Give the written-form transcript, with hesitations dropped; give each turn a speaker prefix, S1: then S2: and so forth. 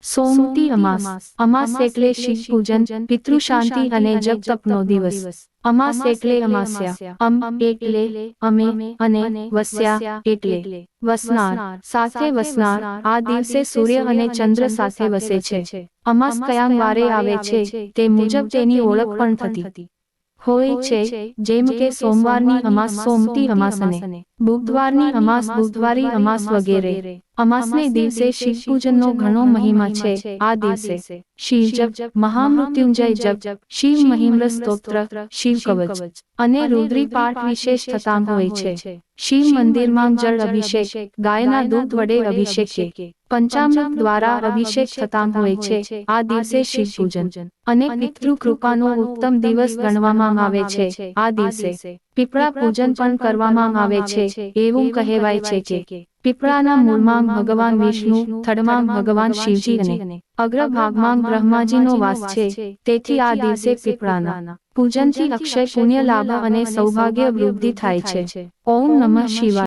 S1: સોમતી અમાસ. અમાસ એટલે શિવ પૂજન, પિતૃ શાંતિ અને જપ તપનો દિવસ. અમાસ એટલે અમાસ્યા. એટલે અમે અને વસ્યા એટલે વસનાર, સાથે વસનાર. આ દિવસે સૂર્ય અને ચંદ્ર સાથે વસે છે. અમાસ કયા વારે આવે છે તે મુજબ તેની ઓળખ પણ થતી હોય છે, જેમ કે સોમવારની અમાસ સોમતી અમાસ અને બુધવારની અમાસ બુધવારી અમાસ વગેરે. અમાસને દિવસે શિવ પૂજનનો ઘણો મહિમા છે. આ દિવસે શિવ જપ, મહામૃત્યુંજય જપ, શિવ મહિમ્ન સ્તોત્ર, શિવ કવચ અને રુદ્રી પાઠ વિશેષ થતા હોય છે. શિવ મંદિરમાં જળ અભિષેક, ગાયના દૂધ વડે અભિષેક કે પંચામૃત દ્વારા અભિષેક થતા હોય છે. આ દિવસે શિવ પૂજન અને પિતૃ કૃપાનો ઉત્તમ દિવસ ગણવામાં આવે છે. આ દિવસે પીપળા પૂજન પણ કરવામાં આવે છે. એવું કહેવાય છે કે પીપળાના મૂળમાં ભગવાન વિષ્ણુ, થડમાં ભગવાન શિવજી અને અગ્રભાગમાં બ્રહ્માજીનો વાસ છે. તેથી આ દિવસે પીપળાના પૂજનથી અક્ષય પુણ્ય લાભ અને સૌભાગ્ય વૃદ્ધિ થાય છે. ઓમ નમઃ શિવાય.